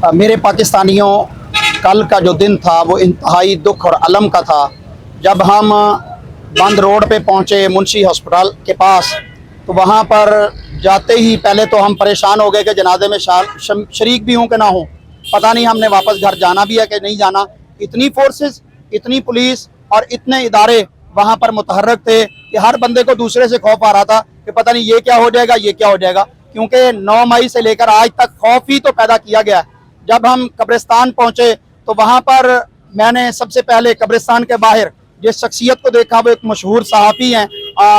मेरे पाकिस्तानियों, कल का जो दिन था वो इंतहाई दुख और अलम का था। जब हम बंद रोड पे पहुंचे मुंशी हॉस्पिटल के पास, तो वहां पर जाते ही पहले तो हम परेशान हो गए कि जनाजे में शरीक भी हूं कि ना हो। पता नहीं हमने वापस घर जाना भी है कि नहीं जाना। इतनी फोर्सेस, इतनी पुलिस और इतने इदारे वहां पर मुतहर्रक थे कि हर बंदे को दूसरे से खौफ आ रहा था कि पता नहीं ये क्या हो जाएगा, ये क्या हो जाएगा, क्योंकि 9 मई से लेकर आज तक खौफ ही तो पैदा किया गया। जब हम कब्रिस्तान पहुंचे तो वहां पर मैंने सबसे पहले कब्रिस्तान के बाहर जिस शख्सियत को देखा वो एक मशहूर सहाफ़ी हैं,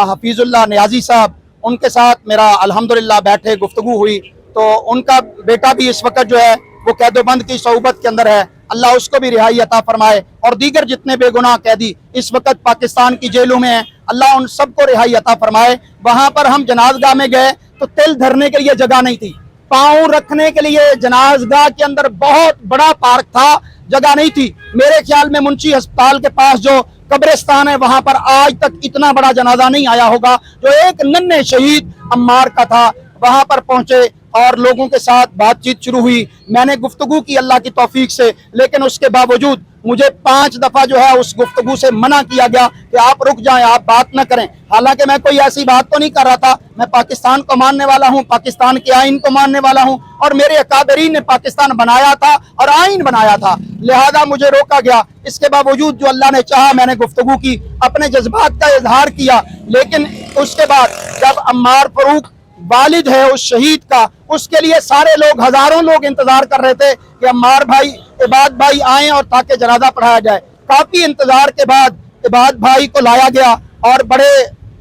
हफीजुल्लाह नियाजी साहब। उनके साथ मेरा अल्हम्दुलिल्लाह बैठे गुफ्तगू हुई। तो उनका बेटा भी इस वक्त जो है वो कैदोबंद की सौबत के अंदर है, अल्लाह उसको भी रिहाई अता फरमाए। और दीगर जितने बेगुनाह कैदी इस वक्त पाकिस्तान की जेलों में हैं, अल्लाह उन सबको रिहाई अता फरमाए। वहां पर हम जनाज़गाह में गए तो तिल धरने के लिए जगह नहीं थी, पाँव रखने के लिए जनाज़गाह के अंदर बहुत बड़ा पार्क था, जगह नहीं थी। मेरे ख्याल में मुंशी अस्पताल के पास जो कब्रिस्तान है वहां पर आज तक इतना बड़ा जनाजा नहीं आया होगा जो एक नन्हे शहीद अम्मार का था। वहां पर पहुंचे और लोगों के साथ बातचीत शुरू हुई। मैंने गुफ्तगू की अल्लाह की तौफीक से, लेकिन उसके बावजूद मुझे 5 दफा जो है उस गुफ्तगू से मना किया गया कि आप रुक जाएं, आप बात न करें। हालांकि मैं कोई ऐसी बात तो नहीं कर रहा था। मैं पाकिस्तान को मानने वाला हूं, पाकिस्तान के आइन को मानने वाला हूं, और मेरे अकाबरीन ने पाकिस्तान बनाया था और आइन बनाया था, लिहाजा मुझे रोका गया। इसके बावजूद जो अल्लाह ने चाहा मैंने गुफ्तगू की, अपने जज्बात का इजहार किया। लेकिन उसके बाद जब अम्मार फरूक वालिद है उस शहीद का, उसके लिए सारे लोग, हजारों लोग इंतजार कर रहे थे कि अम्मार भाई, इबाद भाई आए और ताकि जनाजा पढ़ाया जाए। काफी इंतजार के बाद इबाद भाई को लाया गया और बड़े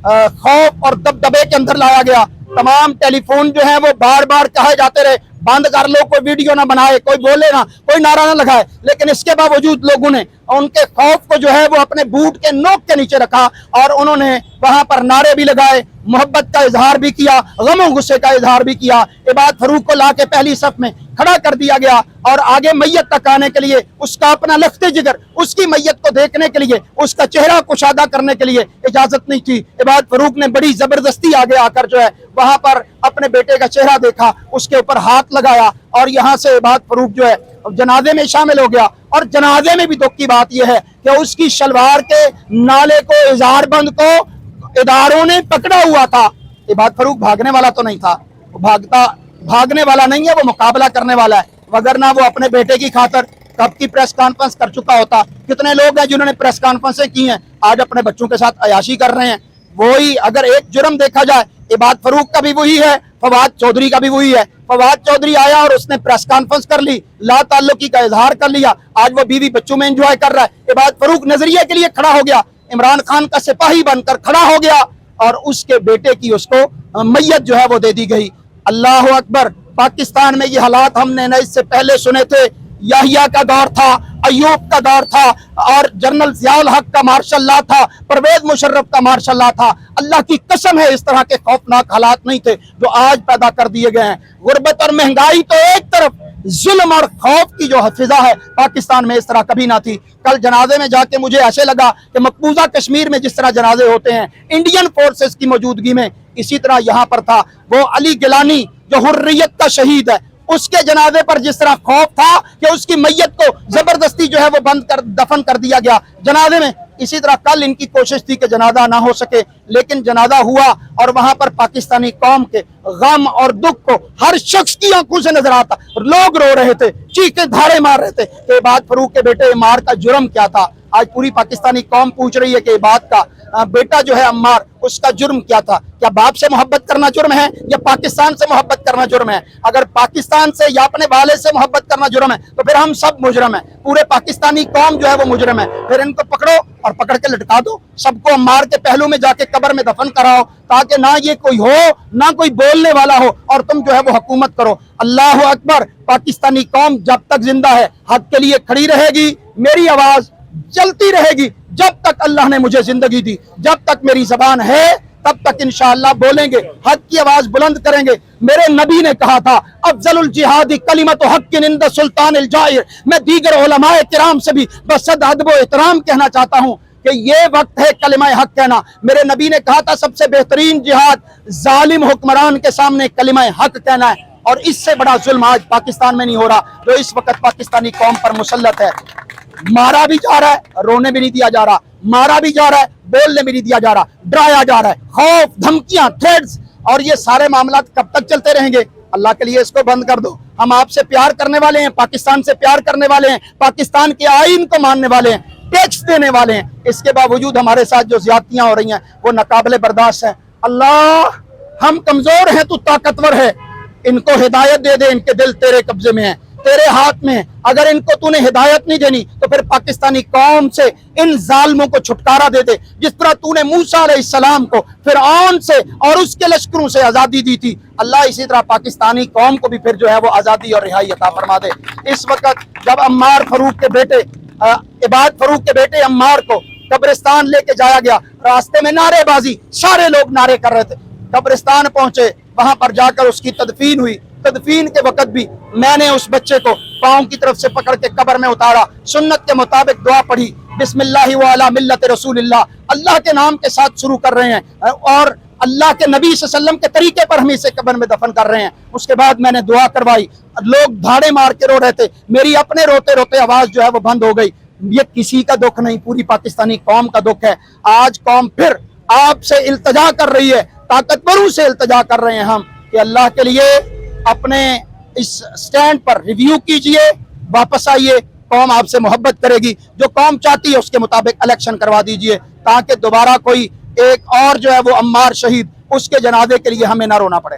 खौफ और दबदबे के अंदर लाया गया। तमाम टेलीफोन जो है वो बार बार कहे जाते रहे बंद कर लो, कोई वीडियो ना बनाए, कोई बोले ना, कोई नारा ना लगाए। लेकिन इसके बावजूद लोगों ने उनके खौफ को जो है वो अपने बूट के नोक के नीचे रखा और उन्होंने वहां पर नारे भी लगाए, मोहब्बत का इजहार भी किया, गम और गुस्से का इजहार भी किया। इबाद फरूक को लाके पहली सफ में खड़ा कर दिया गया और आगे मैयत तक आने के लिए उसका अपना लख्ते जिगर, उसकी मैयत को देखने के लिए, उसका चेहरा कुशादा करने के लिए इजाजत नहीं थी। इबाद फरूक ने बड़ी जबरदस्ती आगे आकर जो है वहां पर अपने बेटे का चेहरा देखा, उसके ऊपर हाथ लगाया और यहाँ से इबाद फरूक जो है जनाजे में शामिल हो गया। और जनाजे में भी दुख की बात यह है कि उसकी शलवार के नाले को, इजहार बंद को इदारों ने पकड़ा हुआ था। इबाद फरूक भागने वाला तो नहीं था, वो भागने वाला नहीं है, वो मुकाबला करने वाला है। वगरना वो अपने बेटे की खातिर कब की प्रेस कॉन्फ्रेंस कर चुका होता। कितने लोग हैं जिन्होंने प्रेस कॉन्फ्रेंसें की हैं, आज अपने बच्चों के साथ अयाशी कर रहे हैं। वही अगर एक जुर्म देखा जाए, इबाद फरूक का भी वही है, फवाद चौधरी का भी वही है। फवाद चौधरी आया और उसने प्रेस कॉन्फ्रेंस कर ली, ला ताल्लुकी का इजहार कर लिया, आज वो बीवी बच्चों में एंजॉय कर रहा है। इबाद फरूक नजरिए के लिए खड़ा हो गया, इमरान खान का सिपाही बनकर खड़ा हो गया और उसके बेटे की उसको मैयत जो है वो दे दी गई। अल्लाह अकबर। पाकिस्तान में ये हालात हमने न इससे पहले सुने थे। याहिया का दौर था, अयूब का दौर था और जनरल ज़ियाउल हक का मार्शल लॉ था, परवेज मुशर्रफ का मार्शल लॉ था। अल्लाह की कसम है इस तरह के खौफनाक हालात नहीं थे जो आज पैदा कर दिए गए हैं। गुर्बत और महंगाई तो एक तरफ, जुल्म और खौफ की जो फिजा है पाकिस्तान में इस तरह कभी ना थी। कल जनाजे में जाके मुझे ऐसे लगा कि मकबूजा कश्मीर में जिस तरह जनाजे होते हैं इंडियन फोर्सेस की मौजूदगी में, इसी तरह यहाँ पर था। वो अली गिलानी जो हुर्रियत का शहीद है, उसके जनाजे पर जिस तरह खौफ था कि उसकी मैयत को जबरदस्ती जो है वो बंद कर दफन कर दिया गया जनाजे में, इसी तरह कल इनकी कोशिश थी कि जनाजा ना हो सके, लेकिन जनाजा हुआ और वहां पर पाकिस्तानी कौम के गम और दुख को हर शख्स की आंखों से नजर आता। लोग रो रहे थे, चीखे धारे मार रहे थे कि इबाद फरूक के बेटे इमार का जुर्म क्या था। आज पूरी पाकिस्तानी कौम पूछ रही है कि इबाद का बेटा जो है अम्मार, उसका जुर्म क्या था। क्या बाप से मोहब्बत करना जुर्म है या पाकिस्तान से मोहब्बत करना जुर्म है? अगर पाकिस्तान से या अपने वाले से मोहब्बत करना जुर्म है तो फिर हम सब मुजरम है, पूरे पाकिस्तानी कौम जो है वो मुजरम है। फिर इनको पकड़ो और पकड़ के लटका दो, सबको अम्मार के पहलू में जाके कब्र में दफन कराओ, ताकि ना ये कोई हो ना कोई बोलने वाला हो और तुम जो है वो हुकूमत करो। अल्लाह अकबर। पाकिस्तानी कौम जब तक जिंदा है हक के लिए खड़ी रहेगी, मेरी आवाज चलती रहेगी जब तक अल्लाह ने मुझे जिंदगी दी। जब तक मेरी जबान है तब तक इंशाअल्लाह बोलेंगे, हक की आवाज बुलंद करेंगे। मेरे नबी ने कहा था अफजलुल जिहादी कलिमतु हक्किन इंद सुल्तानिल जाइर। मैं दीगर उलमाए किराम से भी बसद अदब व एहतराम कहना चाहता हूँ कि ये वक्त है कलिमा हक कहना। मेरे नबी ने कहा था सबसे बेहतरीन जिहाद जालिम हुक्मरान के सामने कलिमा हक कहना है। اور اس سے بڑا ظلم آج پاکستان میں نہیں ہو رہا جو اس وقت پاکستانی قوم پر مسلط ہے. مارا بھی جا رہا ہے, رونے بھی نہیں دیا جا رہا, مارا بھی جا رہا ہے, بولنے بھی نہیں دیا جا رہا, ڈرایا جا رہا ہے, خوف, دھمکیاں, تھریٹس, اور یہ سارے معاملات کب تک چلتے رہیں گے؟ اللہ کے لیے اس کو بند کر دو. ہم آپ سے پیار کرنے والے ہیں, پاکستان سے پیار کرنے والے ہیں, پاکستان کے آئین کو ماننے والے ہیں, ٹیکس دینے والے ہیں, اس کے باوجود ہمارے ساتھ جو زیادتیاں ہو رہی ہیں وہ ناقابل برداشت ہیں. اللہ, ہم کمزور ہیں, تو طاقتور ہے, ان کو ہدایت دے دے. ان کے دل تیرے قبضے میں ہیں, تیرے ہاتھ میں. اگر ان کو تو نے ہدایت نہیں دینی تو پھر پاکستانی قوم سے ان ظالموں کو چھٹکارا دے دے, جس طرح تو نے موسیٰ علیہ السلام کو فرعون سے اور اس کے لشکروں سے آزادی دی تھی. اللہ اسی طرح پاکستانی قوم کو بھی پھر جو ہے وہ آزادی اور رہائی عطا فرما دے. اس وقت جب عمار فاروق کے بیٹے عباد فاروق کے بیٹے عمار کو قبرستان لے کے جایا گیا, راستے میں نعرے بازی, سارے لوگ نعرے کر رہے تھے. قبرستان پہنچے, وہاں پر جا کر اس کی تدفین ہوئی. تدفین کے وقت بھی میں نے اس بچے کو پاؤں کی طرف سے پکڑ کے قبر میں اتارا, سنت کے مطابق دعا پڑھی, بسم اللہ وعلی ملت رسول اللہ, اللہ کے نام کے ساتھ شروع کر رہے ہیں اور اللہ کے نبی صلی اللہ علیہ وسلم کے طریقے پر ہم اسے قبر میں دفن کر رہے ہیں. اس کے بعد میں نے دعا کروائی, لوگ دھاڑے مار کے رو رہے تھے, میری اپنے روتے روتے آواز جو ہے وہ بند ہو گئی. یہ کسی کا دکھ نہیں, پوری پاکستانی قوم کا دکھ ہے. آج قوم پھر آپ سے التجا کر رہی ہے, طاقتوروں سے التجا کر رہے ہیں ہم کہ اللہ کے لیے اپنے اس سٹینڈ پر ریویو کیجئے, واپس آئیے. قوم آپ سے محبت کرے گی, جو قوم چاہتی ہے اس کے مطابق الیکشن کروا دیجئے, تاکہ دوبارہ کوئی ایک اور جو ہے وہ عمار شہید, اس کے جنازے کے لیے ہمیں نہ رونا پڑے.